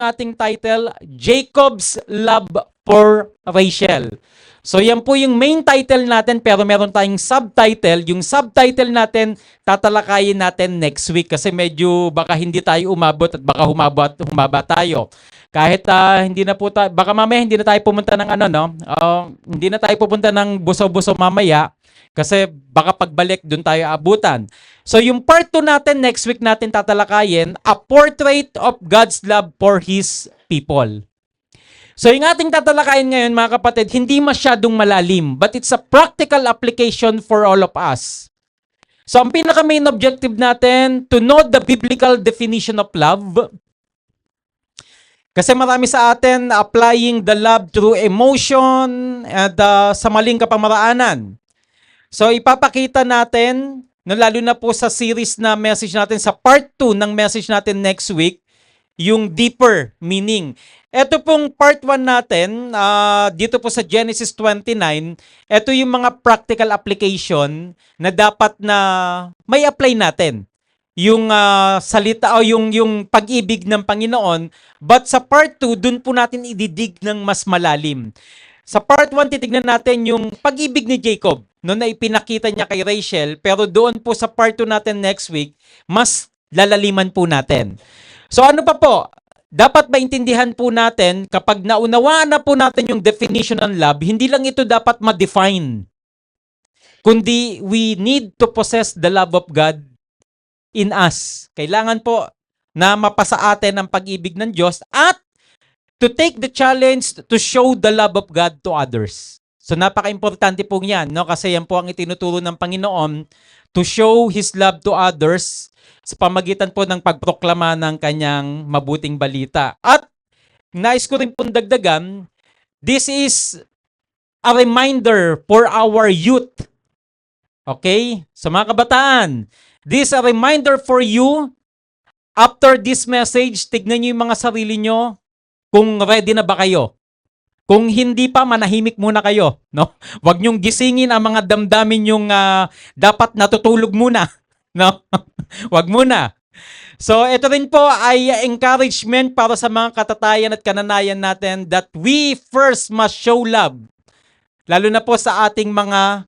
ating title, Jacob's Love for Rachel. So yan po yung main title natin, pero meron tayong subtitle. Yung subtitle natin, tatalakayin natin next week kasi medyo baka hindi tayo umabot at baka humaba tayo. Kahit hindi na po tayo, baka mamaya hindi na tayo pumunta ng hindi na tayo pupunta ng buso-buso mamaya kasi baka pagbalik doon tayo abutan. So yung part 2 natin, next week natin tatalakayin, A Portrait of God's Love for His People. So yung ating tatalakayin ngayon mga kapatid, hindi masyadong malalim, but it's a practical application for all of us. So ang pinaka-main objective natin, to know the biblical definition of love. Kasi marami sa atin applying the love through emotion at sa maling kapamaraanan. So ipapakita natin, lalo na po sa series na message natin, sa part 2 ng message natin next week, yung deeper meaning. Ito pong part 1 natin, dito po sa Genesis 29, ito yung mga practical application na dapat na may apply natin. Yung salita o yung pag-ibig ng Panginoon, but sa part 2, dun po natin ididig ng mas malalim. Sa part 1, titignan natin yung pag-ibig ni Jacob, no, na ipinakita niya kay Rachel, pero doon po sa part 2 natin next week, mas lalaliman po natin. So ano pa po? Dapat maintindihan po natin kapag naunawaan na po natin yung definition ng love, hindi lang ito dapat ma-define. Kundi we need to possess the love of God in us. Kailangan po na mapasa atin ang pag-ibig ng Diyos at to take the challenge to show the love of God to others. So napaka-importante po yan, no? Kasi yan po ang itinuturo ng Panginoon, to show His love to others sa pamagitan po ng pagproklama ng kanyang mabuting balita. At nais ko rin pong dagdagan, this is a reminder for our youth. Okay? So mga kabataan, this is a reminder for you. After this message, tignan nyo yung mga sarili nyo kung ready na ba kayo. Kung hindi pa, manahimik muna kayo. No? Huwag nyong gisingin ang mga damdamin yung dapat natutulog muna. No? Wag muna. So, ito rin po ay encouragement para sa mga katatayan at kananayan natin that we first must show love. Lalo na po sa ating mga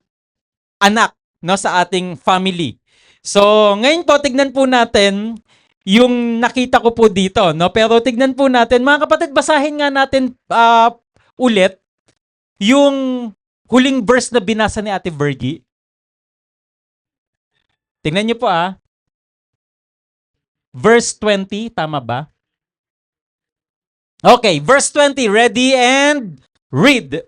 anak, no, sa ating family. So, ngayon po, tignan po natin yung nakita ko po dito, no? Pero tignan po natin, mga kapatid, basahin nga natin ulit yung huling verse na binasa ni Ate Virgie. Tingnan niyo po Verse 20, tama ba? Okay, verse 20, ready and read.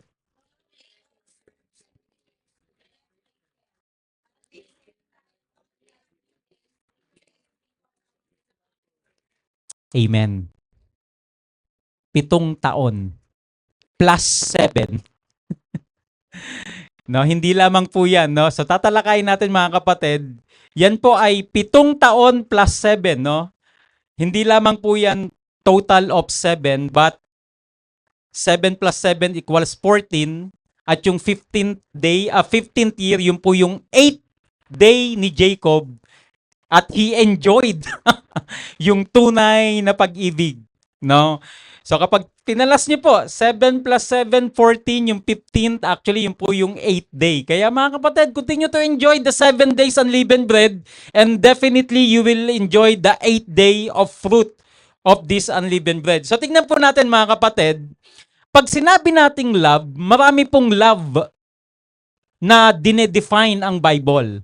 Amen. 7 taon plus 7. No, hindi lamang po 'yan, no. So tatalakayin natin mga kapatid. Yan po ay 7 taon plus 7, no? Hindi lamang po yan total of 7, but 7 plus 7 equals 14. At yung 15th day, 15th year, yun po yung 8th day ni Jacob. At he enjoyed yung tunay na pag-ibig, no? So kapag tinalas niyo po, 7 plus 7, 14, yung 15th, actually yun po yung 8th day. Kaya mga kapatid, continue to enjoy the 7 days unleavened bread and definitely you will enjoy the 8th day of fruit of this unleavened bread. So tingnan po natin mga kapatid, pag sinabi nating love, marami pong love na dinedefine ang Bible.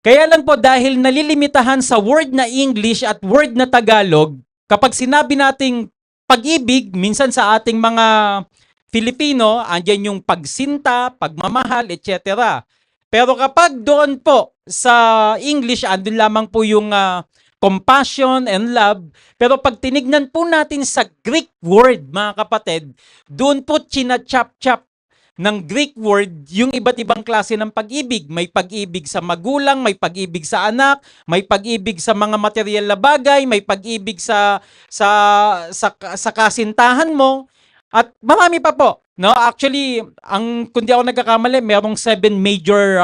Kaya lang po dahil nalilimitahan sa word na English at word na Tagalog, kapag sinabi nating pag-ibig, minsan sa ating mga Filipino, andyan yung pagsinta, pagmamahal, etc. Pero kapag doon po sa English, andun lamang po yung compassion and love. Pero pag tinignan po natin sa Greek word, mga kapatid, doon po china-chop-chop ng Greek word yung iba't ibang klase ng pag-ibig. May pag-ibig sa magulang, may pag-ibig sa anak, may pag-ibig sa mga material na bagay, may pag-ibig sa kasintahan mo, at marami pa po. No, actually, kung di ako nagkakamali, merong 7 major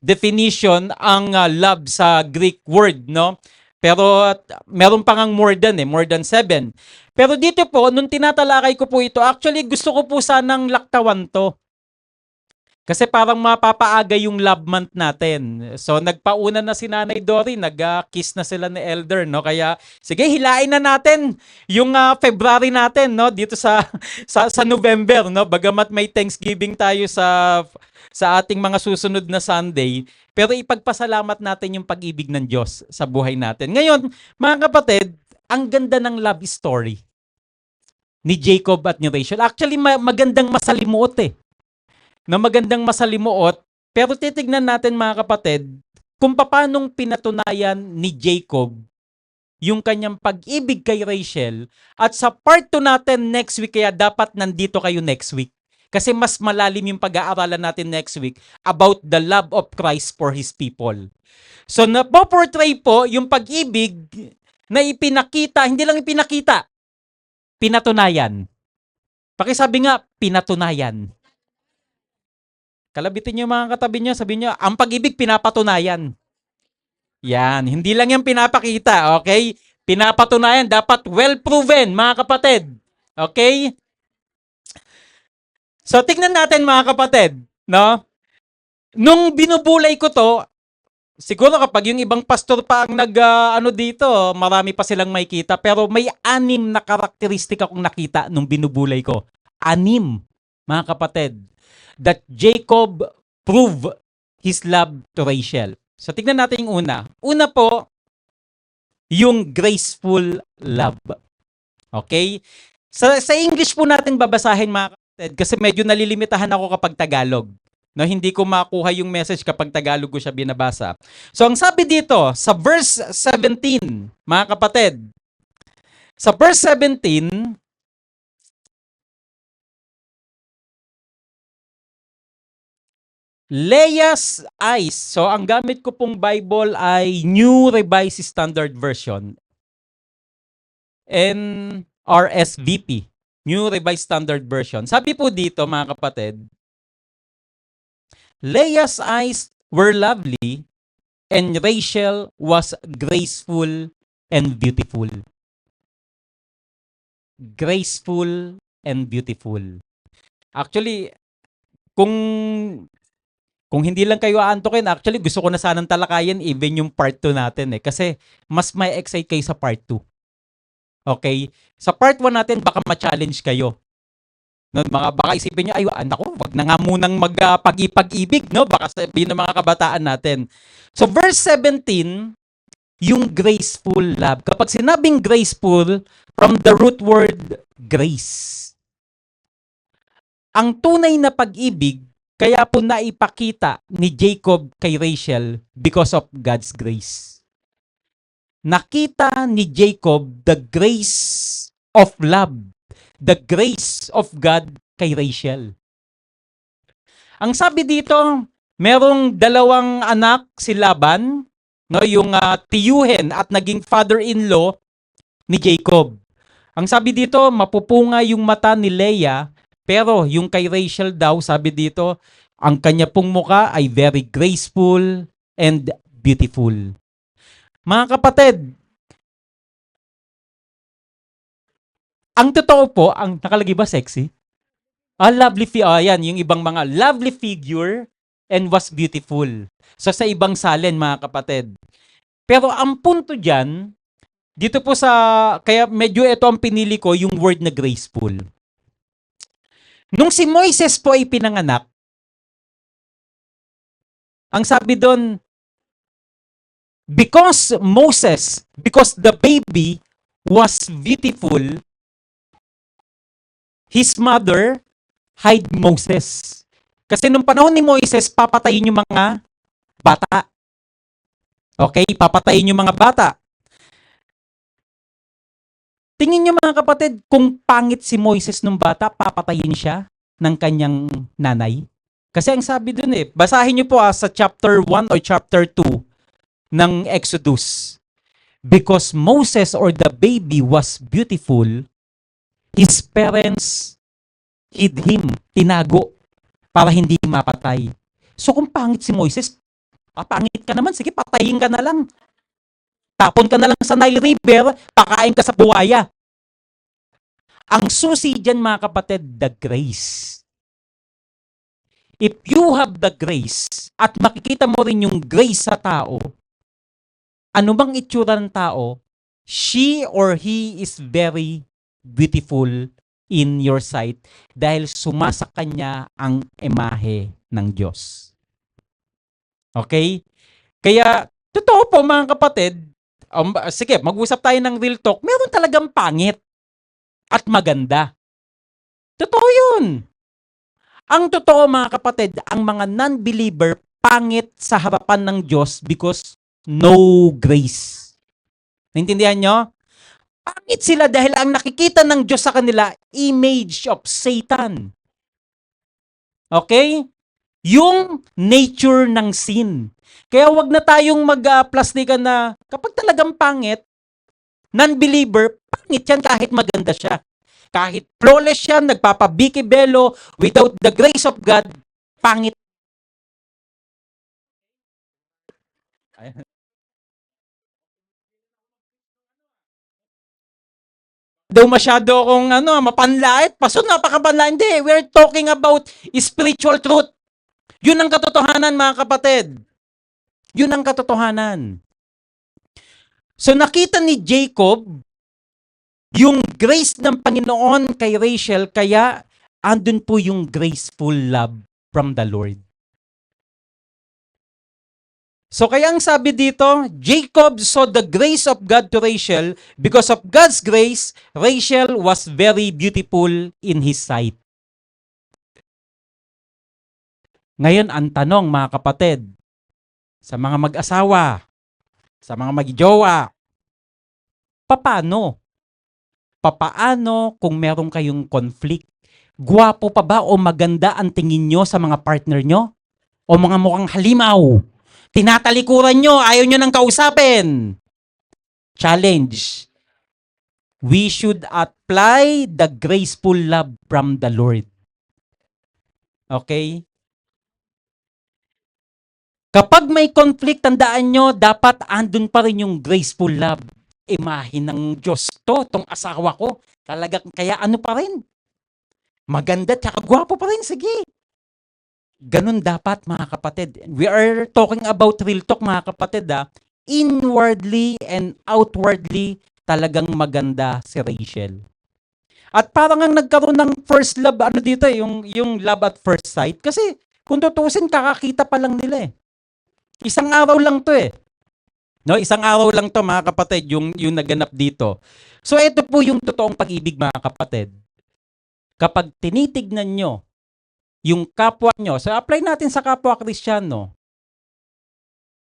definition ang love sa Greek word, no? Pero meron pa ngang more than 7. Pero dito po, nung tinatalakay ko po ito, actually gusto ko po sanang laktawan to. Kasi parang mapapaaga yung love month natin. So nagpauna na si Nanay Dory, nag-kiss na sila ni Elder, no? Kaya sige, hilain na natin yung February natin, no? Dito sa sa November, no? Bagamat may Thanksgiving tayo sa ating mga susunod na Sunday, pero ipagpasalamat natin yung pag-ibig ng Diyos sa buhay natin. Ngayon, mga kapatid, ang ganda ng love story ni Jacob at ni Rachel. Actually, magandang masalimuot eh. Na magandang masalimuot, pero titignan natin mga kapatid, kung paanong pinatunayan ni Jacob yung kanyang pag-ibig kay Rachel, at sa part 2 natin next week, kaya dapat nandito kayo next week. Kasi mas malalim yung pag-aaralan natin next week about the love of Christ for His people. So napoportray po yung pag-ibig na ipinakita, hindi lang ipinakita, pinatunayan. Pakisabi nga, pinatunayan. Kalabitin niyo mga katabi niyo, sabihin niyo, ang pag-ibig pinapatunayan. Yan, hindi lang yung pinapakita, okay? Pinapatunayan, dapat well proven, mga kapatid. Okay? So tignan natin mga kapatid, no? Nung binubulay ko to, siguro kapag yung ibang pastor pa ang dito, marami pa silang makikita, pero may 6 na karakteristika akong nakita nung binubulay ko. 6, mga kapatid, that Jacob proved his love to Rachel. So tignan natin yung una. Una po, yung graceful love. Okay? Sa English po natin babasahin mga kapatid kasi medyo nalilimitahan ako kapag Tagalog. No, hindi ko makuha yung message kapag Tagalog ko siya binabasa. So ang sabi dito sa verse 17, mga kapatid, sa verse 17, Leah's eyes. So, ang gamit ko pong Bible ay New Revised Standard Version. NRSVP. New Revised Standard Version. Sabi po dito, mga kapatid, Leah's eyes were lovely and Rachel was graceful and beautiful. Graceful and beautiful. Actually, kung hindi lang kayo aantokin, actually gusto ko na sanang talakayin even yung part 2 natin eh. Kasi mas may excite kayo sa part 2. Okay? Sa part 1 natin, baka ma-challenge kayo. No, baka isipin niyo, ay anak ko, wag na nga munang magpag-ibig, no? Baka sabihin ng mga kabataan natin. So verse 17, yung graceful love. Kapag sinabing graceful, from the root word grace. Ang tunay na pag-ibig, kaya po naipakita ni Jacob kay Rachel because of God's grace. Nakita ni Jacob the grace of love, the grace of God kay Rachel. Ang sabi dito, merong 2 anak si Laban, no, yung tiyuhin at naging father-in-law ni Jacob. Ang sabi dito, mapupunga yung mata ni Leah, pero yung kay Rachel daw, sabi dito, ang kanya pong muka ay very graceful and beautiful. Mga kapatid, ang totoo po, ang nakalagay ba sexy? Lovely yan, yung ibang mga lovely figure and was beautiful. So sa ibang salin, mga kapatid. Pero ang punto dyan, dito po kaya medyo ito ang pinili ko, yung word na graceful. Nung si Moises po ay pinanganak, ang sabi doon, because the baby was beautiful, his mother hid Moses. Kasi nung panahon ni Moises, papatayin yung mga bata. Okay? Papatayin yung mga bata. Tingin niyo mga kapatid, kung pangit si Moises nung bata, papatayin siya ng kanyang nanay. Kasi ang sabi dun basahin niyo po sa chapter 1 or chapter 2 ng Exodus. Because Moses or the baby was beautiful, his parents hid him, tinago, para hindi mapatay. So kung pangit si Moises, pangit ka naman, sige patayin ka na lang. Tapon ka na lang sa Nile River, pakain ka sa buwaya. Ang susi dyan mga kapatid, the grace. If you have the grace at makikita mo rin yung grace sa tao, ano bang itsura ng tao, she or he is very beautiful in your sight dahil sumasa kanya ang imahe ng Diyos. Okay? Kaya, totoo po mga kapatid, sige, mag-usap tayo ng real talk, meron talagang pangit at maganda. Totoo yun. Ang totoo mga kapatid, ang mga non-believer pangit sa harapan ng Diyos because no grace. Naintindihan nyo? Pangit sila dahil ang nakikita ng Diyos sa kanila, image of Satan. Okay? Yung nature ng sin. Kaya wag na tayong mag-plastikan na kapag talagang pangit, non-believer, pangit yan kahit maganda siya. Kahit flawless siya, nagpapabiki-belo, without the grace of God, pangit. Daw masyado akong mapanlait. Paso, napakapanlait. Hindi, we're talking about spiritual truth. Yun ang katotohanan mga kapatid. Yun ang katotohanan. So nakita ni Jacob yung grace ng Panginoon kay Rachel, kaya andun po yung graceful love from the Lord. So kaya ang sabi dito, Jacob saw the grace of God to Rachel. Because of God's grace, Rachel was very beautiful in his sight. Ngayon, ang tanong mga kapatid, sa mga mag-asawa, sa mga mag-jowa, paano? Papaano kung meron kayong conflict? Gwapo pa ba o maganda ang tingin nyo sa mga partner nyo? O mga mukhang halimaw? Tinatalikuran nyo, ayaw nyo nang kausapin. Challenge. We should apply the graceful love from the Lord. Okay? Kapag may conflict, tandaan nyo, dapat andun pa rin yung graceful love. Imahe ng Diyos tong asawa ko. Talagang, kaya ano pa rin? Maganda, tsaka gwapo pa rin, sige. Ganun dapat mga kapatid. We are talking about real talk mga kapatid. Inwardly and outwardly, talagang maganda si Rachel. At parang ang nagkaroon ng first love, dito, yung love at first sight. Kasi kung tutusin, kakakita pa lang nila eh. Isang araw lang to eh. No, isang araw lang to mga kapatid, yung naganap dito. So ito po yung totoong pag-ibig mga kapatid. Kapag tinitignan nyo yung kapwa nyo, so apply natin sa kapwa Kristiyano,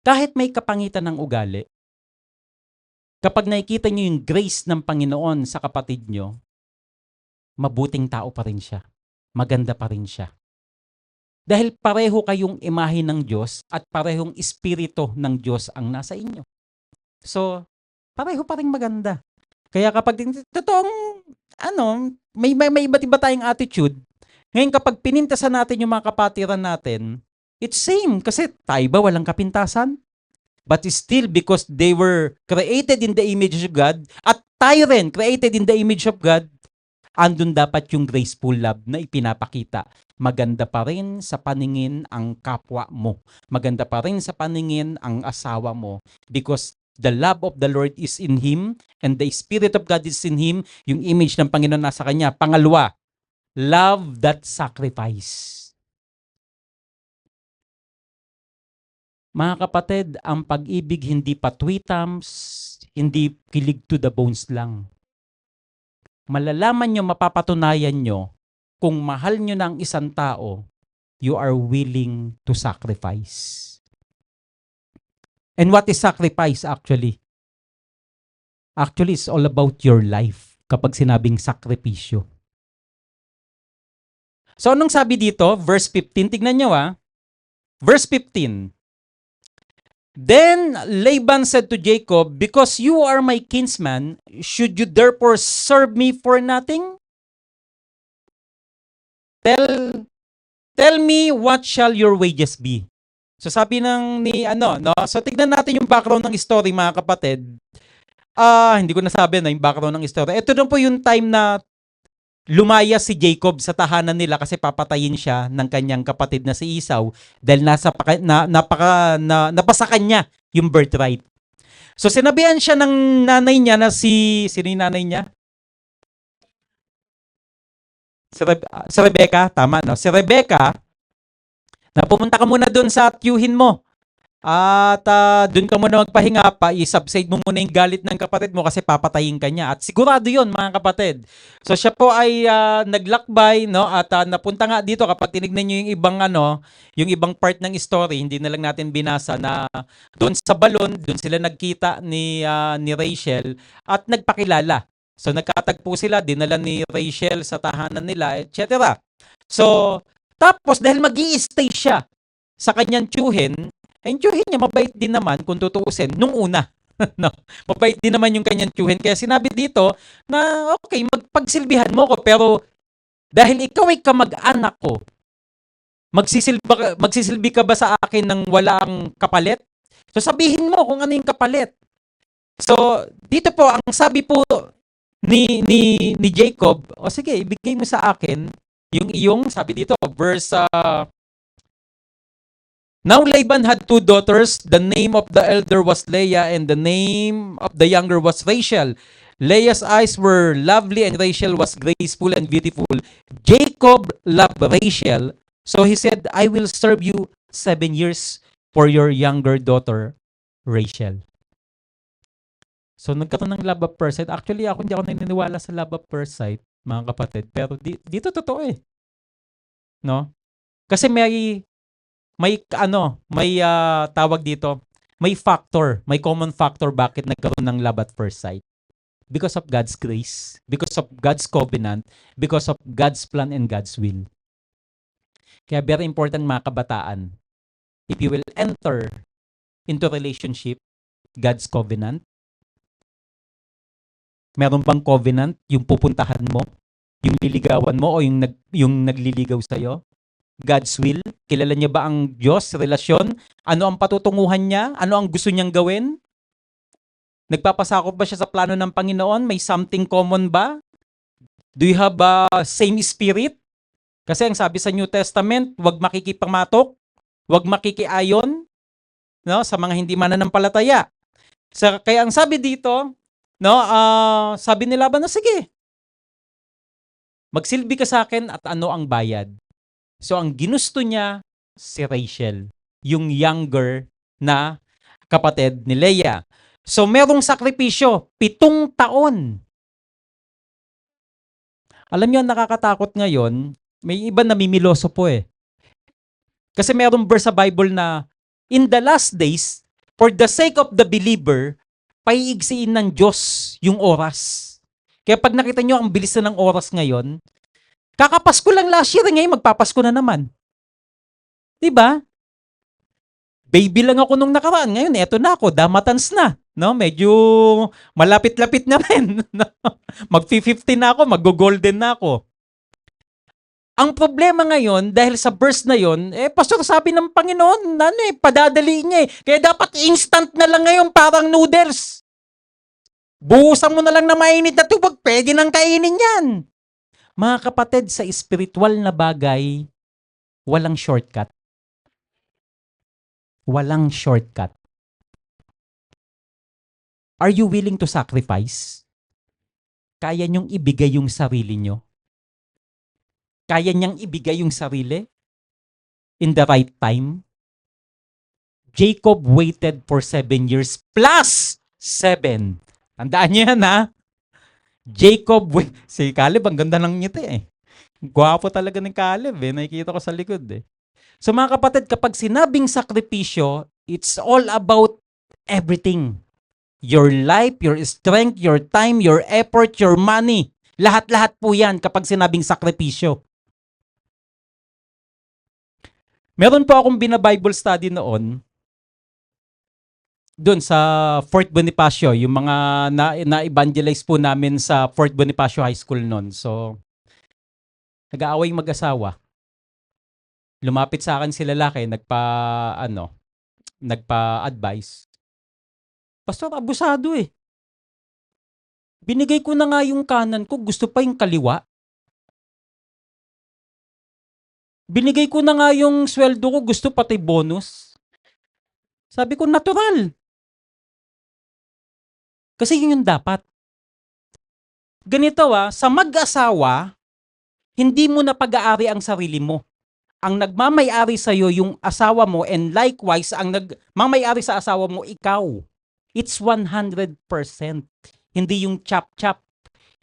kahit may kapangitan ng ugali, kapag nakikita nyo yung grace ng Panginoon sa kapatid nyo, mabuting tao pa rin siya. Maganda pa rin siya. Dahil pareho kayong imahe ng Diyos at parehong espiritu ng Diyos ang nasa inyo. So, pareho pa rin maganda. Kaya kapag totoong may iba't iba tayong attitude. Ngayon kapag pinintasan natin yung mga kapatiran natin, it's same kasi tayo ba walang kapintasan? But still because they were created in the image of God at tayo rin created in the image of God, andun dapat yung graceful love na ipinapakita. Maganda pa rin sa paningin ang kapwa mo. Maganda pa rin sa paningin ang asawa mo. Because the love of the Lord is in Him and the Spirit of God is in Him. Yung image ng Panginoon nasa Kanya. Pangalawa, love that sacrifice. Mga kapatid, ang pag-ibig hindi patwitams, hindi kilig to the bones lang. Malalaman nyo, mapapatunayan nyo, kung mahal nyo ng isang tao, you are willing to sacrifice. And what is sacrifice actually? Actually, it's all about your life kapag sinabing sakripisyo. So, anong sabi dito? Verse 15, tignan nyo Verse 15. Then Laban said to Jacob, because you are my kinsman, should you therefore serve me for nothing? Tell me what shall your wages be? So sabi ng ni ano, no? So tignan natin yung background ng story, mga kapatid. Hindi ko nasabi na yung background ng story. Ito na po yung time na lumayas si Jacob sa tahanan nila kasi papatayin siya ng kanyang kapatid na si Esau dahil napasa kanya yung birthright. So sinabihan siya ng nanay niya na sino yung nanay niya? Si Rebecca, tama, no? Si Rebecca, na pumunta ka muna doon sa tiyuhin mo. At doon ka muna magpahinga pa, i-subside mo muna yung galit ng kapatid mo kasi papatayin ka niya. At sigurado yun, mga kapatid. So siya po ay naglakbay, no? At napunta nga dito kapag tinignan niyo yung ibang yung ibang part ng story, hindi na lang natin binasa na doon sa balon, doon sila nagkita ni Rachel at nagpakilala. So nagkatagpo sila, dinala ni Rachel sa tahanan nila, etc. So tapos dahil magi-stay siya sa kanyang tiyuhin, ang tiyuhin niya mabait din naman kung tutuusin nung una. No? Mabait din naman yung kanyang tiyuhin. Kaya sinabi dito na okay, magpagsilbihan mo ko pero dahil ikaw ay kamag-anak ko, magsisilbi ka ba sa akin ng walang kapalit? So sabihin mo kung ano yung kapalit. So dito po ang sabi po ni Jacob, o sige, ibigay mo sa akin yung iyong sabi dito verse Now Laban had two daughters. The name of the elder was Leah and the name of the younger was Rachel. Leah's eyes were lovely and Rachel was graceful and beautiful. Jacob loved Rachel, so he said, I will serve you 7 years for your younger daughter, Rachel. So nagkaroon ng love at first sight. Actually, hindi ako naniniwala sa love at first sight, mga kapatid. Pero dito totoo eh. No? Kasi may tawag dito, may common factor bakit nagkaroon ng love at first sight. Because of God's grace, because of God's covenant, because of God's plan and God's will. Kaya very important, mga kabataan, if you will enter into relationship, God's covenant, meron bang covenant yung pupuntahan mo, yung liligawan mo o yung nagliligaw sa'yo? God's will? Kilala niya ba ang Diyos, relasyon? Ano ang patutunguhan niya? Ano ang gusto niyang gawin? Nagpapasakop ba siya sa plano ng Panginoon? May something common ba? Do you have same spirit? Kasi ang sabi sa New Testament, huwag makikipamatok, huwag makikiayon, no, sa mga hindi mananampalataya. Kaya ang sabi dito, no, sabi ni Laban na sige, magsilbi ka sa akin at ano ang bayad? So ang ginusto niya si Rachel, yung younger na kapatid ni Leah. So merong sakripisyo, 7 taon. Alam niyo, nakakatakot ngayon, may iba namimiloso po eh. Kasi merong verse sa Bible na, in the last days, for the sake of the believer, paiigsiin ng Diyos yung oras. Kaya pag nakita niyo ang bilis na ng oras ngayon, kakapasko lang last year, ngayon magpapasko na naman. Diba? Baby lang ako nung nakaraan. Ngayon, eto na ako, damatans na. No, medyo malapit-lapit na rin. Mag-50 na ako, mag-golden na ako. Ang problema ngayon, dahil sa verse na yon, pastor, sabi ng Panginoon, padadali niya eh. Kaya dapat instant na lang ngayon, parang noodles. Buhusan mo na lang na mainit na tubig, pwede nang kainin yan. Mga kapatid, sa spiritual na bagay, walang shortcut. Walang shortcut. Are you willing to sacrifice? Kaya niyong ibigay yung sarili niyo? Kaya niyang ibigay yung sarili? In the right time? Jacob waited for 7 years plus 7. Tandaan niyo yan, ha? Jacob, si Caleb, ang ganda ng ngiti eh. Gwapo talaga ni Caleb eh. Nakikita ko sa likod eh. So mga kapatid, kapag sinabing sakripisyo, it's all about everything. Your life, your strength, your time, your effort, your money. Lahat-lahat po yan kapag sinabing sakripisyo. Meron po akong bina-Bible study noon doon sa Fort Bonifacio, yung mga na-evangelize po namin sa Fort Bonifacio High School noon. So, nag-aaway mag-asawa. Lumapit sa akin si lalaki, nagpa-advise. Pastor, abusado eh. Binigay ko na nga yung kanan ko, gusto pa yung kaliwa. Binigay ko na nga yung sweldo ko, gusto pati bonus. Sabi ko, natural. Kasi yun yung dapat. Ganito sa mag-asawa, hindi mo na pag-aari ang sarili mo. Ang nagmamay-ari sa'yo yung asawa mo, and likewise, ang nagmamay-ari sa asawa mo, ikaw. It's 100%. Hindi yung chop-chop.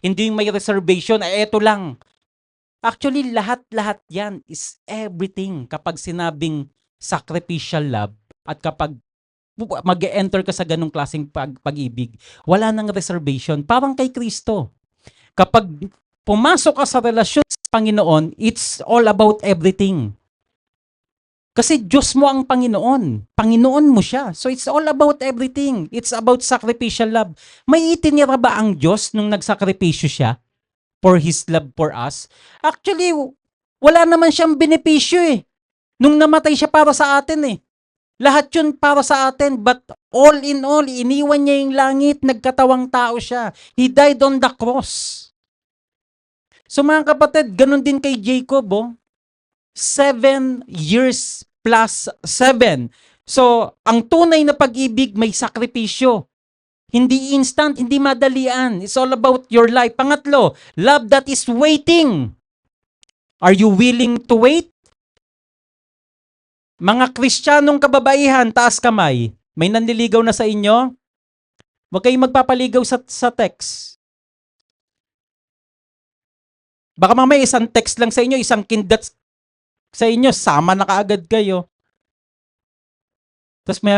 Hindi yung may reservation, eto lang. Actually, lahat-lahat yan is everything kapag sinabing sacrificial love at kapag mag-enter ka sa ganung klaseng pag-ibig, wala nang reservation. Parang kay Kristo. Kapag pumasok ka sa relasyon sa Panginoon, it's all about everything. Kasi Diyos mo ang Panginoon. Panginoon mo siya. So it's all about everything. It's about sacrificial love. May itinira ba ang Diyos nung nagsakripisyo siya for His love for us? Actually, wala naman siyang benepisyo eh. Nung namatay siya para sa atin eh. Lahat yun para sa atin. But all in all, iniwan niya yung langit, nagkatawang tao siya. He died on the cross. So mga kapatid, ganun din kay Jacob 7 years plus 7. So, ang tunay na pag-ibig may sakripisyo. Hindi instant, hindi madalian. It's all about your life. Pangatlo, love that is waiting. Are you willing to wait? Mga Kristiyanong kababaihan, taas kamay. May nanliligaw na sa inyo? Huwag kayong magpapaligaw sa text. Baka mamaya isang text lang sa inyo, isang kindat sa inyo, sama na kaagad kayo. Tapos may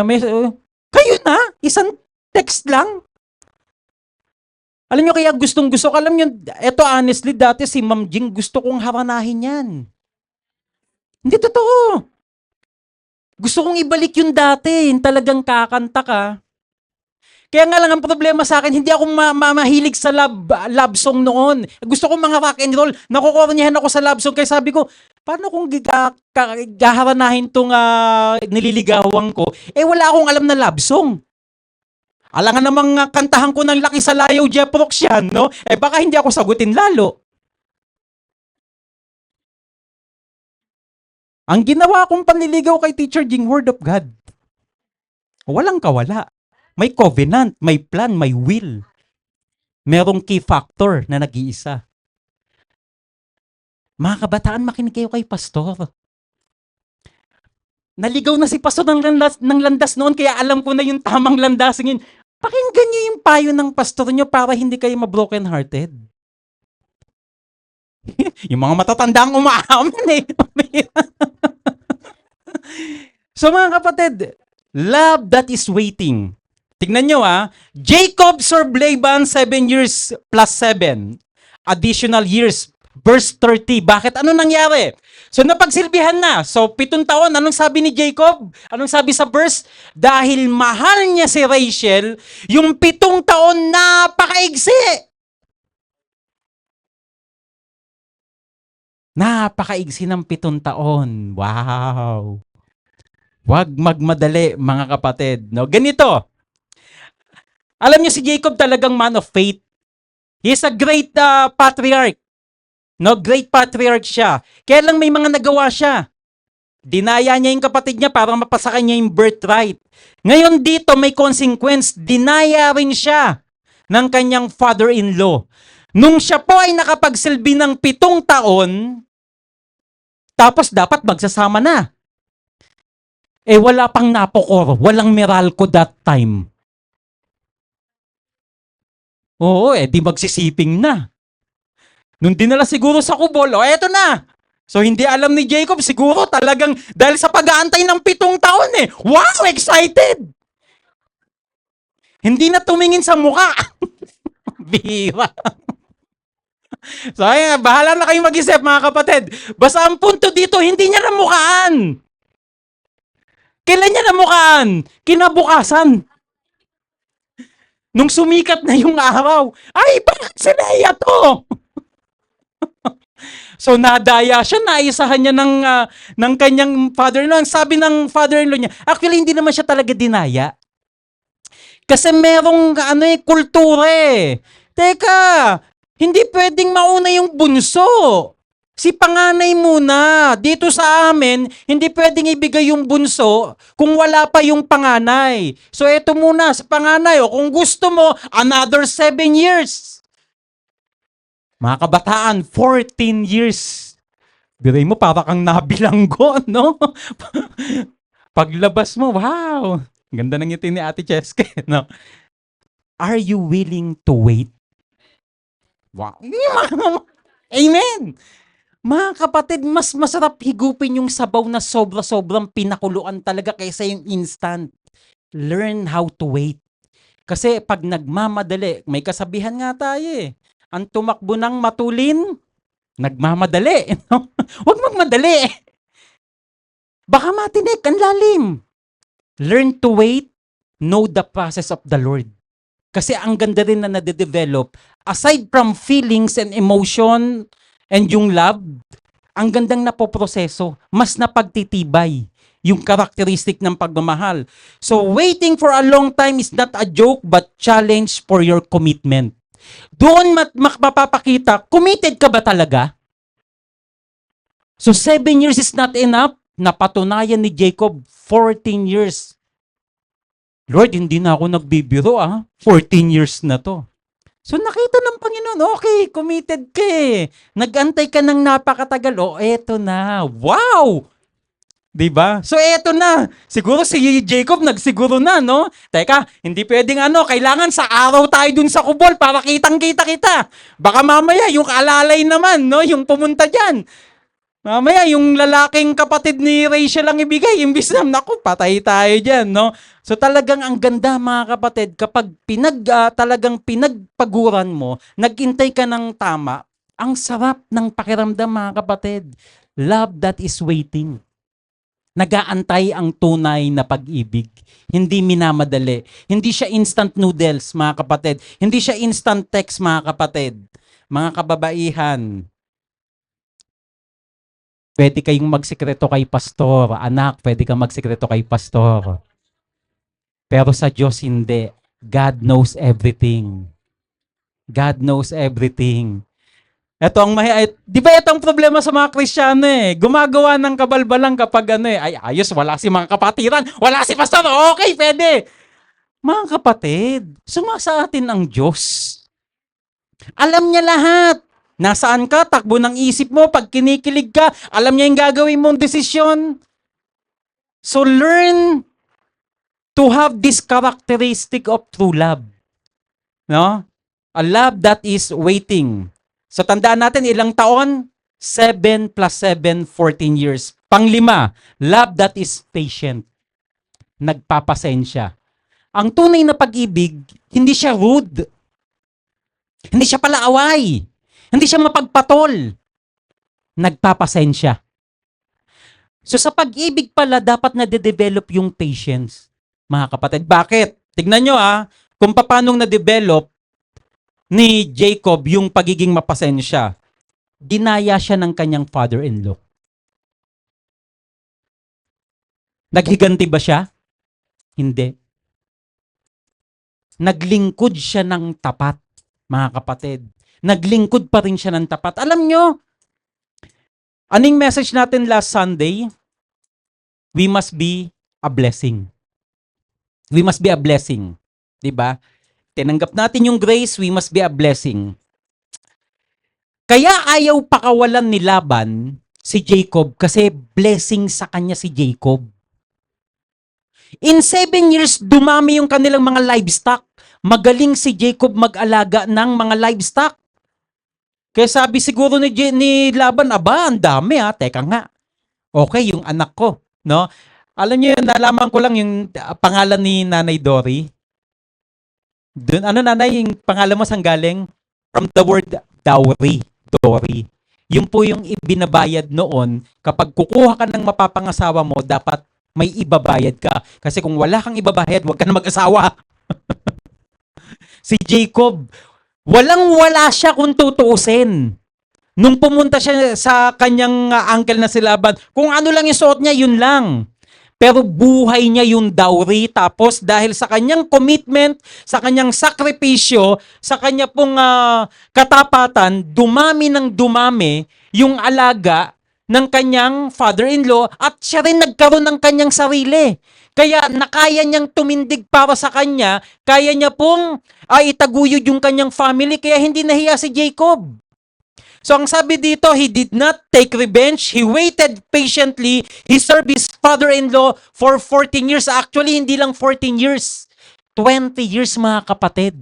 kayo na? Isang text lang? Alam nyo kaya gustong-gusto ko. Alam nyo, eto honestly, dati si Ma'am Jing gusto kong haranahin yan. Hindi totoo. Gusto kong ibalik yung dati, yung talagang kakanta ka. Kaya nga lang ang problema sa akin, hindi ako mahilig sa love song noon. Gusto ko mga rock and roll. Nakukornihan ako sa love song. Kaya sabi ko, paano kung gaharanahin tong nililigawan ko? Wala akong alam na love song. Alangan namang kantahan ko ng Laki sa Layaw, Jeff Rocks yan, no? Baka hindi ako sagutin lalo. Ang ginawa kong panliligaw kay Teacher Jing, Word of God. Walang kawala. May covenant, may plan, may will. Merong key factor na nag-iisa. Mga kabataan, makinig kayo kay Pastor. Naligaw na si Pastor ng landas noon, kaya alam ko na yung tamang landas. Pakinggan nyo yung payo ng Pastor nyo para hindi kayo ma-broken hearted. Yung mga matatanda ang umaamin eh. So mga kapatid, love that is waiting. Tignan nyo Jacob served Laban 7 years plus 7 additional years. Verse 30. Bakit? Ano nangyari? So napagsilbihan na. So 7 taon. Anong sabi ni Jacob? Anong sabi sa verse? Dahil mahal niya si Rachel, yung 7 taon napakaigsi. Napakaigsi ng 7 taon. Wow. Huwag magmadali, mga kapatid. No? Ganito. Alam niyo si Jacob talagang man of faith. He is a great patriarch. No, great patriarch siya. Kaya lang may mga nagawa siya. Dinaya niya yung kapatid niya para mapasakan niya yung birthright. Ngayon dito may consequence. Dinaya rin siya ng kanyang father-in-law. Nung siya po ay nakapagsilbi ng 7 taon, tapos dapat magsasama na. Wala pang napokor. Walang Meralco that time. Oo, di magsisiping na. Nung dinala siguro sa kubol, eto na. So hindi alam ni Jacob, siguro talagang dahil sa pag-aantay ng 7 taon Wow, excited! Hindi na tumingin sa mukha. Bira. So ayun, bahala na kayong mag-isip mga kapatid. Basta ang punto dito, hindi niya namukhaan. Kailan niya namukhaan? Kinabukasan. Nung sumikat na yung araw, ay, bakit si Leia to? So nadaya siya, naisahan niya ng kanyang father-in-law. Ang sabi ng father-in-law niya, actually hindi naman siya talaga dinaya. Kasi merong kultura eh. Teka, hindi pwedeng mauna yung bunso. Si panganay muna. Dito sa amin, hindi pwedeng ibigay yung bunso kung wala pa yung panganay. So eto muna, sa panganay. O kung gusto mo, another 7 years. Mga kabataan, 14 years. Biray mo, para kang nabilanggo, no? Paglabas mo, wow! Ganda ng ngiti ni Ate Cheske, no? Are you willing to wait? Wow! Amen! Mga kapatid, mas masarap higupin yung sabaw na sobra-sobrang pinakuluan talaga kaysa yung instant. Learn how to wait. Kasi pag nagmamadali, may kasabihan nga tayo eh. Ang tumakbo ng matulin, nagmamadali. Huwag magmadali. Baka matinik, ang lalim. Learn to wait, know the process of the Lord. Kasi ang ganda rin na nade-develop, aside from feelings and emotion and yung love, ang gandang napoproseso, mas napagtitibay yung karakteristik ng pagmamahal. So waiting for a long time is not a joke but challenge for your commitment. Doon mapapakita, committed ka ba talaga? So 7 years is not enough. Napatunayan ni Jacob 14 years. Lord, hindi na ako nagbibiro 14 years na to. So nakita ng Panginoon, okay, committed ka eh. Nag-antay ka ng napakatagal. Eto na. Wow! Diba? So eto na. Siguro si Jacob nagsiguro na, no? Teka, hindi pwedeng kailangan sa araw tayo dun sa kubol para kitang-kita kita. Baka mamaya yung alalay naman, no? Yung pumunta dyan. Mamaya, yung lalaking kapatid ni Rachel ang ibigay, imbis na, naku, patay tayo dyan, no? So talagang ang ganda, mga kapatid, kapag talagang pinagpaguran mo, nagintay ka ng tama, ang sarap ng pakiramdam, mga kapatid. Love that is waiting. Nagaantay ang tunay na pag-ibig. Hindi minamadali. Hindi siya instant noodles, mga kapatid. Hindi siya instant text, mga kapatid. Mga kababaihan, pwede kayong magsikreto kay pastor. Anak, pwede kang magsikreto kay pastor. Pero sa Diyos hindi. God knows everything. God knows everything. Ito ang di ba ito ang problema sa mga Kristiyano eh? Gumagawa ng kabalbalang kapag ay ayos, wala si mga kapatiran, wala si pastor, okay, pwede. Mga kapatid, sumasa atin ang Diyos. Alam niya lahat. Nasaan ka? Takbo ng isip mo. Pag kinikilig ka, alam niya yung gagawin mong desisyon. So learn to have this characteristic of true love. No? A love that is waiting. So tandaan natin, ilang taon? 7 plus 7, 14 years. Panglima, love that is patient. Nagpapasensya. Ang tunay na pag-ibig, hindi siya rude. Hindi siya palaaway. Hindi siya mapagpatol. Nagpapasensya. So sa pag-ibig pala, dapat na-develop yung patience. Mga kapatid, bakit? Tignan nyo kung paano na-develop ni Jacob yung pagiging mapasensya. Dinaya siya ng kanyang father-in-law. Naghiganti ba siya? Hindi. Naglingkod siya ng tapat, mga kapatid. Naglingkod pa rin siya ng tapat. Alam nyo, anong message natin last Sunday? We must be a blessing. We must be a blessing. Diba? Tinanggap natin yung grace, we must be a blessing. Kaya ayaw pakawalan ni Laban si Jacob kasi blessing sa kanya si Jacob. In 7 years, dumami yung kanilang mga livestock. Magaling si Jacob mag-alaga ng mga livestock. Kaya sabi siguro ni Laban, ang dami teka nga. Okay, yung anak ko, no? Alam niyo, nalaman ko lang yung pangalan ni Nanay Dory. Doon, nanay, yung pangalan mo saan galing? From the word dowry, Dory. Yun po yung ibinabayad noon. Kapag kukuha ka ng mapapangasawa mo, dapat may ibabayad ka. Kasi kung wala kang ibabayad, huwag ka na mag-asawa. Si Jacob, walang-wala siya kung tutuusin. Nung pumunta siya sa kanyang uncle na si Laban, kung ano lang yung suot niya, yun lang. Pero buhay niya yung dowry. Tapos dahil sa kanyang commitment, sa kanyang sakripisyo, sa kanya pong katapatan, dumami ng dumami yung alaga ng kanyang father-in-law at siya rin nagkaroon ng kanyang sarili. Kaya nakaya niyang tumindig para sa kanya, kaya niya pong itaguyod yung kanyang family, kaya hindi nahiya si Jacob. So ang sabi dito, he did not take revenge. He waited patiently. He served his father-in-law for 14 years. Actually, hindi lang 14 years. 20 years mga kapatid.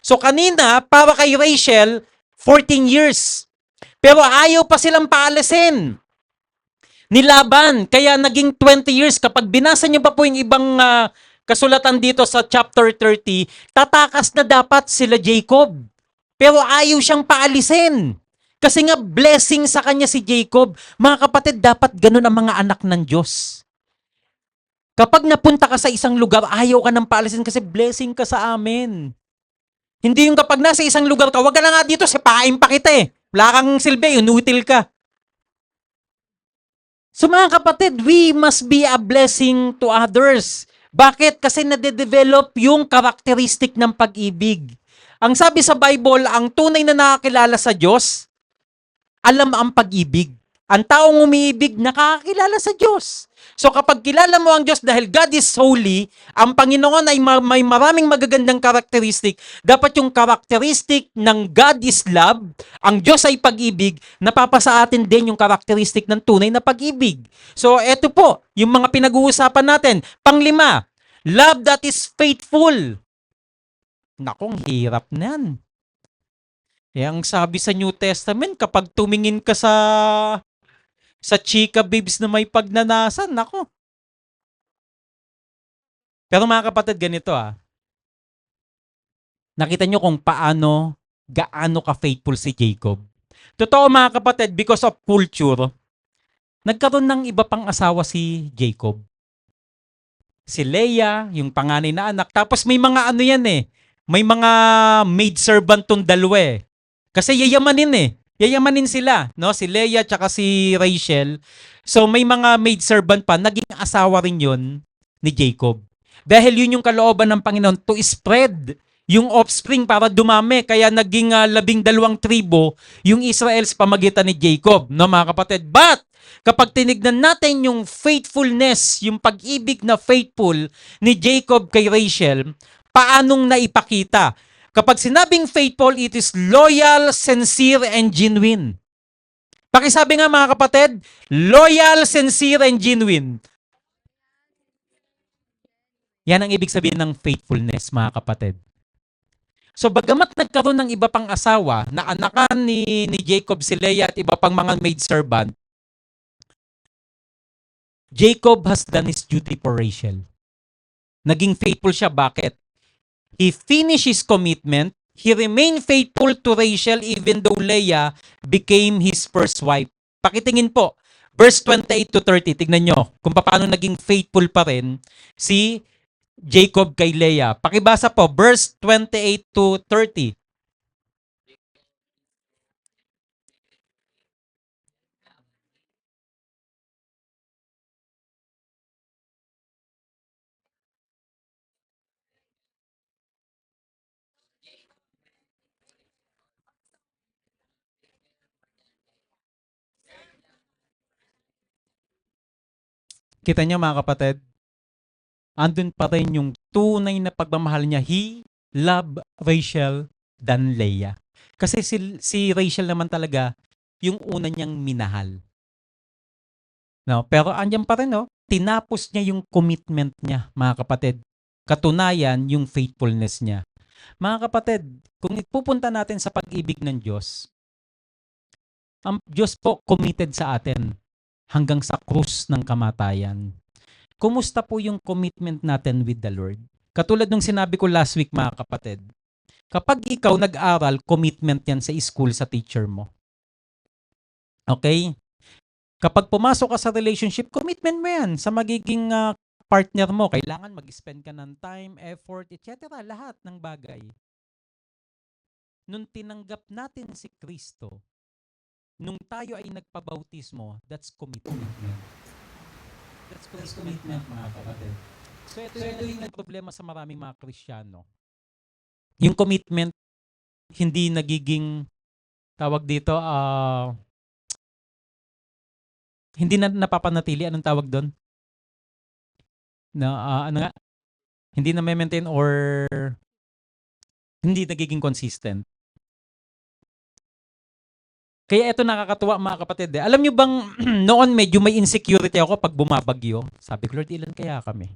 So kanina, para kay Rachel, 14 years. Pero ayaw pa silang paalisin ni Laban. Kaya naging 20 years. Kapag binasa niyo pa po yung ibang kasulatan dito sa chapter 30, tatakas na dapat sila Jacob. Pero ayaw siyang paalisin. Kasi nga blessing sa kanya si Jacob. Mga kapatid, dapat ganun ang mga anak ng Diyos. Kapag napunta ka sa isang lugar, ayaw ka ng paalisin kasi blessing ka sa amin. Hindi yung kapag nasa isang lugar ka, wag ka na nga dito, sipain pa kita eh. Wala kang silbi, inutil ka. So mga kapatid, we must be a blessing to others. Bakit? Kasi nade-develop yung karakteristik ng pag-ibig. Ang sabi sa Bible, ang tunay na nakakilala sa Diyos, alam ang pag-ibig. Ang taong umiibig, nakakakilala sa Diyos. So kapag kilala mo ang Diyos dahil God is holy, ang Panginoon ay may maraming magagandang karakteristik. Dapat yung karakteristik ng God is love, ang Diyos ay pag-ibig, napapasa atin din yung karakteristik ng tunay na pag-ibig. So eto po, yung mga pinag-uusapan natin. Panglima, love that is faithful. Nakong hirap na yan. Ang sabi sa New Testament, kapag tumingin ka sa chika babes na may pagnanasan, nako. Pero mga kapatid, ganito nakita nyo kung gaano ka-faithful si Jacob. Totoo mga kapatid, because of culture, nagkaroon ng iba pang asawa si Jacob. Si Leah, yung panganay na anak. Tapos may mga may mga maidservant tong dalawa eh. Kasi yayamanin sila, no? Si Leah tsaka si Rachel. So may mga maidservant pa, naging asawa rin 'yon ni Jacob. Dahil yun yung kalooban ng Panginoon to spread yung offspring para dumami. Kaya naging 12 tribo yung Israel sa pamagitan ni Jacob, no mga kapatid. But kapag tinignan natin yung faithfulness, yung pag-ibig na faithful ni Jacob kay Rachel, paanong naipakita? Kapag sinabing faithful, it is loyal, sincere, and genuine. Pakisabi nga mga kapatid, loyal, sincere, and genuine. Yan ang ibig sabihin ng faithfulness, mga kapatid. So bagamat nagkaroon ng iba pang asawa na anakan ni Jacob, si Leah at iba pang mga maidservant, Jacob has done his duty for Rachel. Naging faithful siya. Bakit? He finished his commitment. He remained faithful to Rachel even though Leah became his first wife. Pakitingin po, verse 28 to 30. Tignan nyo kung paano naging faithful pa rin si Jacob kay Leah. Pakibasa po, verse 28 to 30. Kita niyo mga kapatid, andun pa rin yung tunay na pagmamahal niya. He loved Rachel than Leah. Kasi si Rachel naman talaga yung una niyang minahal. No? Pero andyan pa rin, no? Tinapos niya yung commitment niya, mga kapatid. Katunayan, yung faithfulness niya. Mga kapatid, kung ipupunta natin sa pag-ibig ng Diyos, ang Diyos po committed sa atin hanggang sa krus ng kamatayan. Kumusta po yung commitment natin with the Lord? Katulad nung sinabi ko last week mga kapatid, kapag ikaw nag-aral, commitment yan sa school, sa teacher mo. Okay? Kapag pumasok ka sa relationship, commitment mo yan sa magiging partner mo. Kailangan mag-spend ka ng time, effort, etc. Lahat ng bagay. Nung tinanggap natin si Kristo, nung tayo ay nagpabautismo, that's commitment. That's commitment, mga kapatid. So ito yung problema sa maraming mga Kristiyano. Yung commitment, hindi nagiging, tawag dito, hindi na napapanatili. Anong tawag doon? Ano nga? Hindi na maintain or hindi nagiging consistent. Kaya ito nakakatuwa, mga kapatid. Alam nyo bang noon medyo may insecurity ako pag bumabagyo? Sabi ko, Lord, ilan kaya kami?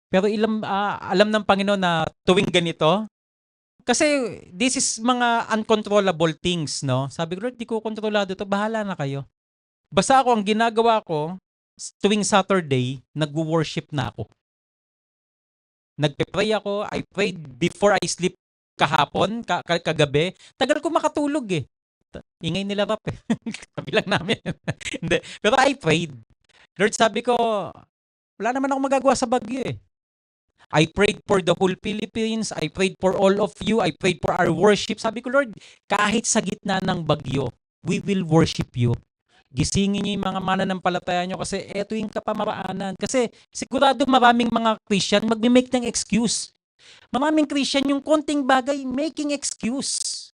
Pero alam ng Panginoon na tuwing ganito, kasi this is mga uncontrollable things, no? Sabi ko, Lord, di ko kontrolado to, bahala na kayo. Basta ako, ang ginagawa ko, tuwing Saturday, nagwo-worship na ako. Nagpe-pray ako, I prayed before I sleep kahapon, kagabi. Tagal ko makatulog eh. Ingay nila rap eh. Sabi lang namin. Hindi. Pero I prayed. Lord, sabi ko, wala naman ako magagawa sa bagyo eh. I prayed for the whole Philippines. I prayed for all of you. I prayed for our worship. Sabi ko, Lord, kahit sa gitna ng bagyo, we will worship you. Gisingin niyo yung mga mananampalataya niyo kasi eto yung kapamaraanan. Kasi sigurado maraming mga Christian magme-make ng excuse. Maraming Christian yung konting bagay, making excuse.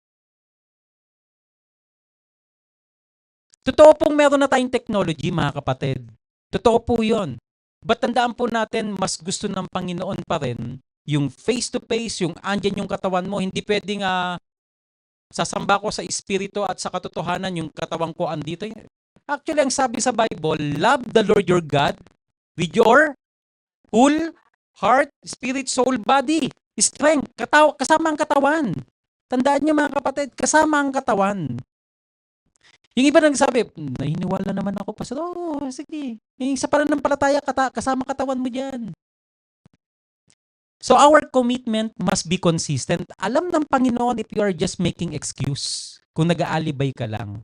Totoo pong meron na tayong technology, mga kapatid. Totoo po yun. But tandaan po natin, mas gusto ng Panginoon pa rin yung face-to-face, yung andyan yung katawan mo. Hindi pwedeng sasamba ko sa espiritu at sa katotohanan yung katawan ko andito. Actually, ang sabi sa Bible, love the Lord your God with your whole heart, spirit, soul, body, strength. Kasama ang katawan. Tandaan niyo, mga kapatid, kasama ang katawan. Yung iba nagsabi, naniniwala naman ako, Pastor. Oh, sige. Yung sa pananampalataya, kasama katawan mo dyan. So our commitment must be consistent. Alam ng Panginoon if you are just making excuse. Kung nag-aalibay ka lang.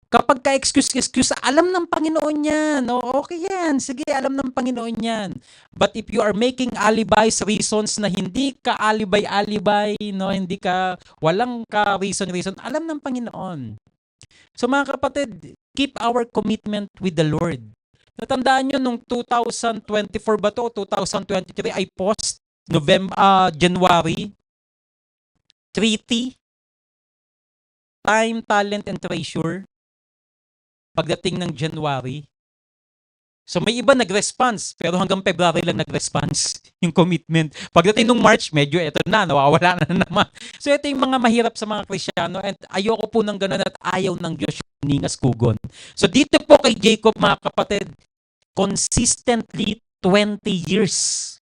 Kapag ka-excuse, alam ng Panginoon yan. O, okay yan. Sige, alam ng Panginoon yan. But if you are making alibis, reasons na hindi ka alibay, no, hindi ka, walang ka reason, alam ng Panginoon. So mga kapatid, keep our commitment with the Lord. Natandaan nyo nung 2024 ba to, 2023 ay post January, treaty, time, talent, and treasure. Pagdating ng January. So may iba nag-response, pero hanggang February lang nag-response yung commitment. Pagdating ng March, medyo eto na, nawawala na naman. So ito yung mga mahirap sa mga Kristiyano and ayoko po ng ganun at ayaw ng Diyos yung ningas kugon. So dito po kay Jacob, mga kapatid, consistently 20 years.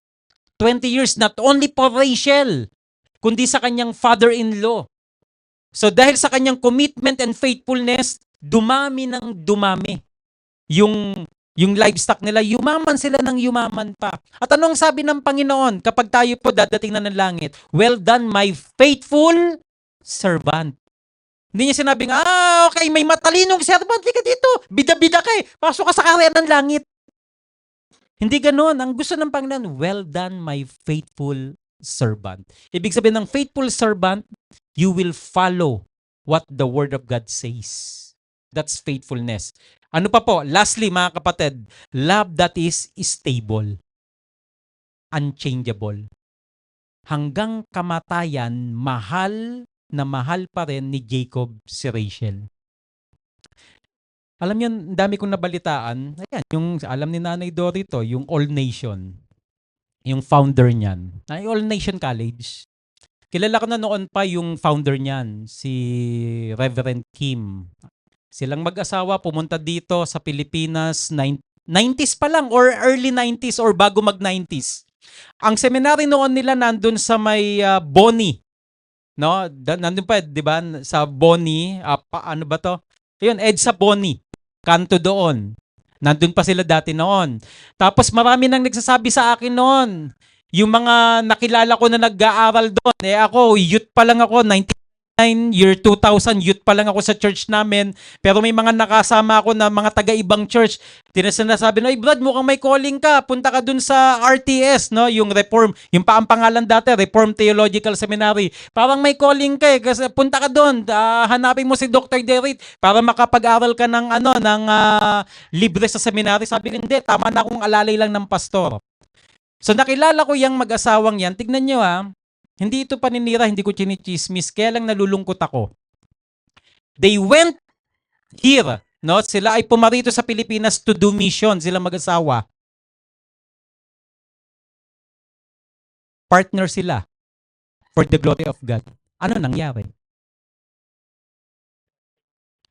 20 years, not only for Rachel, kundi sa kanyang father-in-law. So dahil sa kanyang commitment and faithfulness, dumami ng dumami. Yung livestock nila, yumaman sila ng yumaman pa. At anong sabi ng Panginoon kapag tayo po dadating na ng langit? Well done, my faithful servant. Hindi niya sinabing, okay, may matalinong servant, ka dito, bida-bida ka eh, pasok ka sa karyan ng langit. Hindi ganoon. Ang gusto ng Panginoon, well done, my faithful servant. Ibig sabihin ng faithful servant, you will follow what the Word of God says. That's faithfulness. Ano pa po? Lastly, mga kapatid, love that is stable, unchangeable. Hanggang kamatayan, mahal na mahal pa rin ni Jacob si Rachel. Alam niyo, dami kong nabalitaan. Ayan, yung alam ni Nanay Dorito, yung All Nation. Yung founder niyan. All Nation College. Kilala ko na noon pa yung founder niyan, si Reverend Kim. Silang mag-asawa pumunta dito sa Pilipinas 90s pa lang or early 90s or bago mag-90s. Ang seminary noon nila nandun sa may Boni. No? Nandun pa, 'di ba? Sa Boni, ano ba 'to? Ayun, EDSA Boni. Kanto doon. Nandun pa sila dati noon. Tapos marami nang nagsasabi sa akin noon. Yung mga nakilala ko na nag-aaral doon, ako, youth pa lang ako, year 2000, youth pa lang ako sa church namin, pero may mga nakasama ako na mga taga-ibang church. Sinasabi na, Brad, mukhang may calling ka, punta ka dun sa RTS, no? Yung Reform, yung ang pangalan dati, Reform Theological Seminary. Parang may calling ka kasi punta ka dun, hanapin mo si Dr. Derrit para makapag-aral ka ng, libre sa seminary. Sabi ko, hindi, tama na akong alalay lang ng pastor. So nakilala ko yung mag-asawang yan, tignan nyo hindi ito paninira, hindi ko chinichismis, kaya lang nalulungkot ako. They went here, no? Sila ay pumarito sa Pilipinas to do mission, sila mag-asawa. Partner sila for the glory of God. Ano nangyari?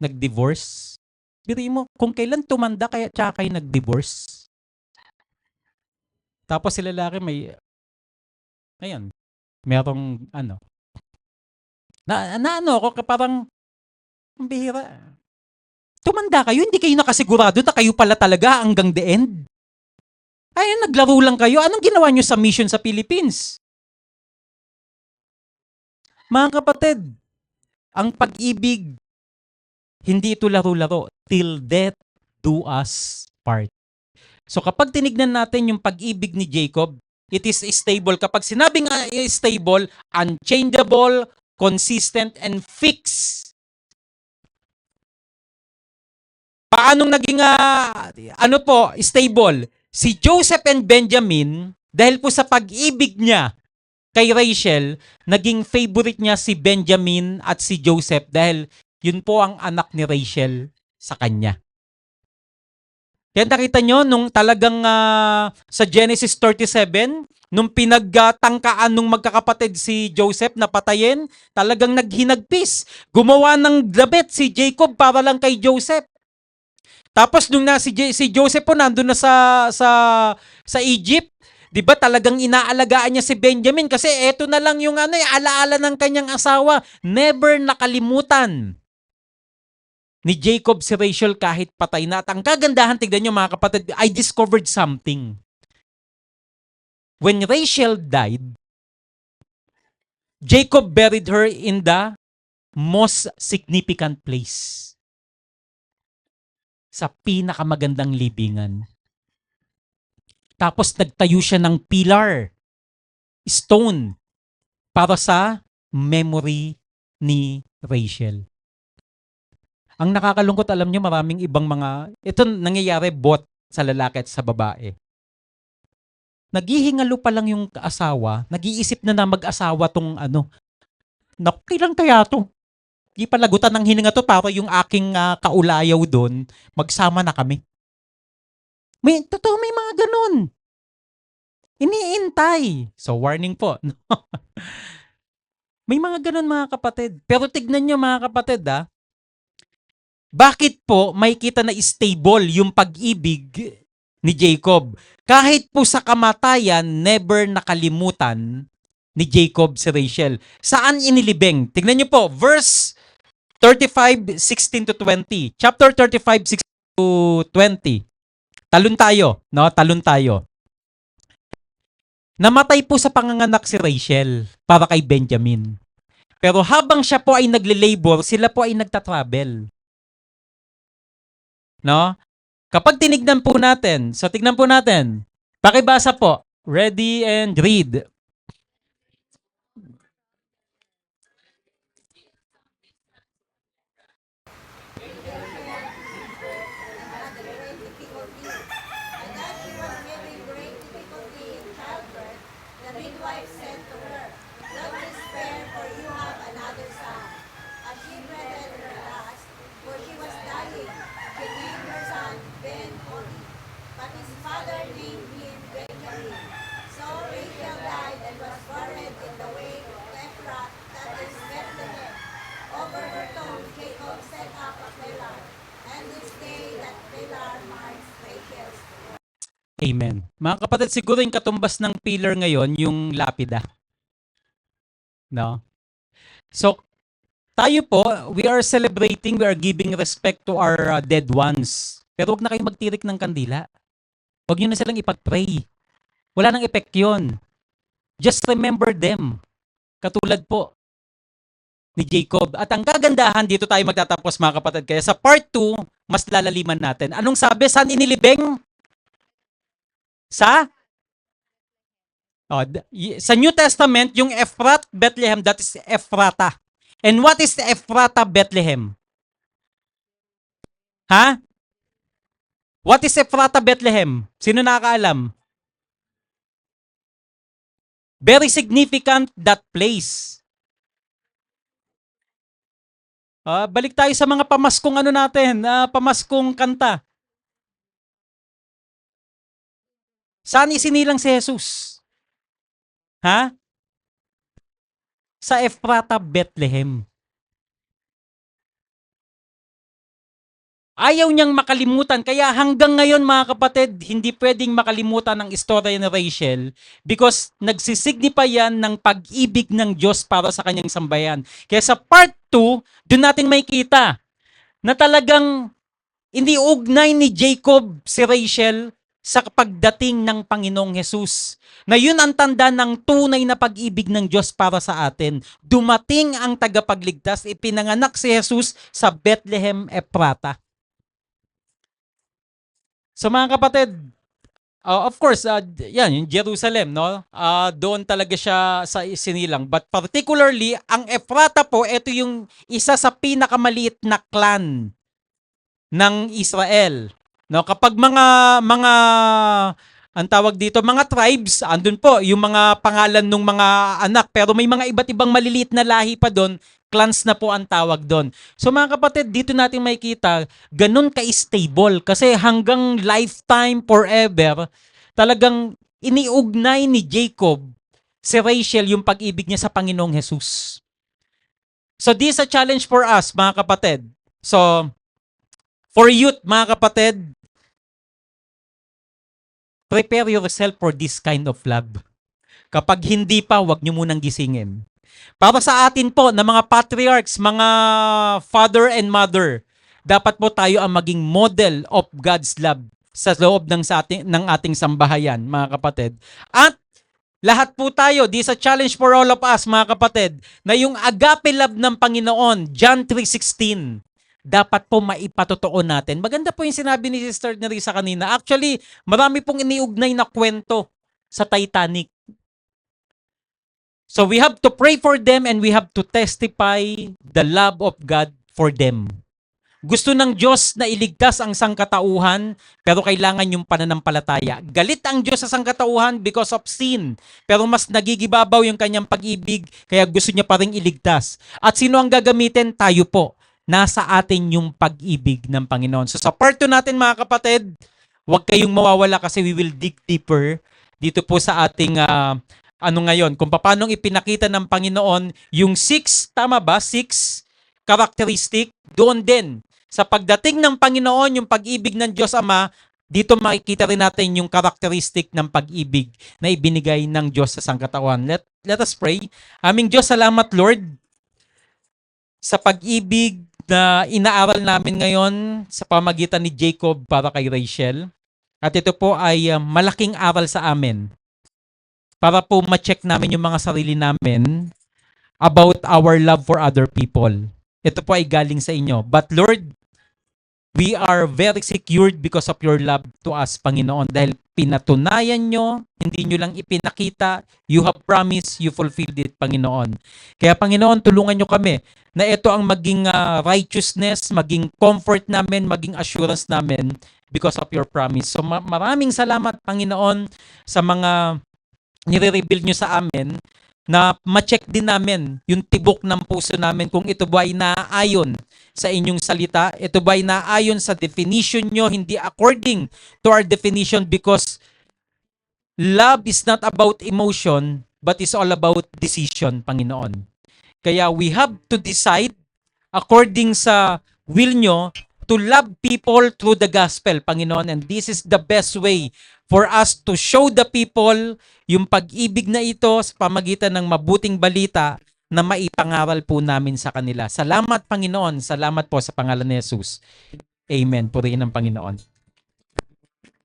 Nag-divorce? Biri mo, kung kailan tumanda kaya tsaka kayo nag-divorce? Tapos sila lalaki ayun, merong ako parang ang bihira. Tumanda kayo, hindi kayo nakasigurado na kayo pala talaga hanggang the end. Ay, naglaro lang kayo. Anong ginawa nyo sa mission sa Philippines? Mga kapatid, ang pag-ibig, hindi ito laro-laro. Till death do us part. So kapag tinignan natin yung pag-ibig ni Jacob, it is stable. Kapag sinabing stable, unchangeable, consistent, and fixed. Paanong naging stable? Si Joseph and Benjamin, dahil po sa pag-ibig niya kay Rachel, naging favorite niya si Benjamin at si Joseph dahil yun po ang anak ni Rachel sa kanya. Kaya nakita nyo, nung talagang sa Genesis 37, nung pinagtangkaan nung magkakapatid si Joseph na patayin, talagang naghinagpis. Gumawa ng damit si Jacob para lang kay Joseph. Tapos nung si Joseph po nandun na sa Egypt, 'di ba talagang inaalagaan niya si Benjamin kasi eto na lang yung alaala ng kanyang asawa. Never nakalimutan ni Jacob si Rachel kahit patay na. At ang kagandahan, tignan nyo mga kapatid, I discovered something. When Rachel died, Jacob buried her in the most significant place. Sa pinakamagandang libingan. Tapos nagtayo siya ng pillar, stone, para sa memory ni Rachel. Ang nakakalungkot, alam nyo, maraming ibang ito nangyayari both sa lalaki at sa babae. Naghihingalo pa lang yung asawa, nag-iisip na mag-asawa tong naku, kailan kaya to? Di palagutan ng hininga to para yung aking kaulayaw doon, magsama na kami. May mga ganun. Iniintay. So warning po. May mga ganun mga kapatid. Pero tignan nyo mga kapatid bakit po may kita na stable yung pag-ibig ni Jacob? Kahit po sa kamatayan, never nakalimutan ni Jacob si Rachel. Saan inilibing? Tignan nyo po, verse 35:16-20. Chapter 35:16-20. Talon tayo, no? Talon tayo. Namatay po sa panganganak si Rachel para kay Benjamin. Pero habang siya po ay nagle-labor, sila po ay nagta-travel. No? Kapag tinignan po natin, so tignan po natin. Pakibasa po. Ready and read. Amen. Mga kapatid, siguro yung katumbas ng pillar ngayon, yung lapida. No? So, tayo po, we are celebrating, we are giving respect to our dead ones. Pero huwag na kayo magtirik ng kandila. Huwag nyo na silang ipag-pray. Wala nang effect yun. Just remember them. Katulad po, ni Jacob. At ang kagandahan, dito tayo magtatapos mga kapatid. Kaya sa part 2, mas lalaliman natin. Anong sabi? Saan inilibing? Sa? Sa New Testament, yung Ephrat, Bethlehem, that is Ephrata. And what is Ephrata, Bethlehem? Ha? What is Ephrata, Bethlehem? Sino nakakaalam? Very significant that place. Balik tayo sa mga pamaskong ano natin, pamaskong kanta. Saan isinilang si Jesus? Ha? Sa Ephrata, Bethlehem. Ayaw niyang makalimutan. Kaya hanggang ngayon mga kapatid, hindi pwedeng makalimutan ang istorya ni Rachel because nagsisignify yan ng pag-ibig ng Diyos para sa kanyang sambayan. Kaya sa part 2, doon natin makikita na talagang iniugnay ni Jacob si Rachel sa pagdating ng Panginoong Hesus. Na yun ang tanda ng tunay na pag-ibig ng Diyos para sa atin. Dumating ang tagapagligtas, ipinanganak si Jesus sa Bethlehem, Ephrata. So mga kapatid, of course, yan, yung Jerusalem, no? Doon talaga siya sa isinilang. But particularly, ang Ephrata po, ito yung isa sa pinakamaliit na clan ng Israel. No, kapag mga ang tawag dito, mga tribes, andun po yung mga pangalan ng mga anak, pero may mga iba't ibang maliliit na lahi pa doon, clans na po ang tawag doon. So mga kapatid, dito natin makikita, ganun ka-stable kasi hanggang lifetime, forever, talagang iniugnay ni Jacob si Rachel yung pag-ibig niya sa Panginoong Jesus. So this is a challenge for us, mga kapatid. So, for youth, mga kapatid, prepare yourself for this kind of love. Kapag hindi pa, wag nyo munang gisingin. Para sa atin po, na mga patriarchs, mga father and mother, dapat po tayo ang maging model of God's love sa loob ng ating sambahayan, mga kapatid. At lahat po tayo, this is a challenge for all of us, mga kapatid, na yung agape love ng Panginoon, John 3:16, dapat po maipatotoo natin. Maganda po yung sinabi ni Sister Nerissa kanina. Actually, marami pong iniugnay na kwento sa Titanic. So we have to pray for them and we have to testify the love of God for them. Gusto ng Diyos na iligtas ang sangkatauhan, pero kailangan yung pananampalataya. Galit ang Diyos sa sangkatauhan because of sin, pero mas nagigibabaw yung kanyang pag-ibig, kaya gusto niya pa rin iligtas. At sino ang gagamitin? Tayo po. Nasa atin yung pag-ibig ng Panginoon. So sa part 2 natin mga kapatid, huwag kayong mawawala kasi we will dig deeper dito po sa ating ngayon, kung paano ipinakita ng Panginoon yung 6, tama ba? 6 characteristic, doon din. Sa pagdating ng Panginoon, yung pag-ibig ng Diyos Ama, dito makikita rin natin yung characteristic ng pag-ibig na ibinigay ng Diyos sa sangkatauhan. Let us pray. Aming Diyos, salamat Lord sa pag-ibig na inaaral namin ngayon sa pamagitan ni Jacob para kay Rachel. At ito po ay malaking aral sa amin para po ma-check namin yung mga sarili namin about our love for other people. Ito po ay galing sa inyo. But Lord, we are very secured because of your love to us, Panginoon. Dahil pinatunayan nyo, hindi nyo lang ipinakita, you have promised, you fulfilled it, Panginoon. Kaya Panginoon, tulungan nyo kami na ito ang maging righteousness, maging comfort namin, maging assurance namin because of your promise. So maraming salamat, Panginoon, sa mga nire-reveal nyo sa amin na ma-check din namin yung tibok ng puso namin kung ito ba ay naaayon sa inyong salita, ito ba ay naaayon sa definition nyo, hindi according to our definition because love is not about emotion but is all about decision, Panginoon. Kaya we have to decide according sa will nyo to love people through the gospel, Panginoon. And this is the best way for us to show the people yung pag-ibig na ito sa pamagitan ng mabuting balita na maipangaral po namin sa kanila. Salamat, Panginoon. Salamat po sa pangalan ni Jesus. Amen. Purihin ang Panginoon.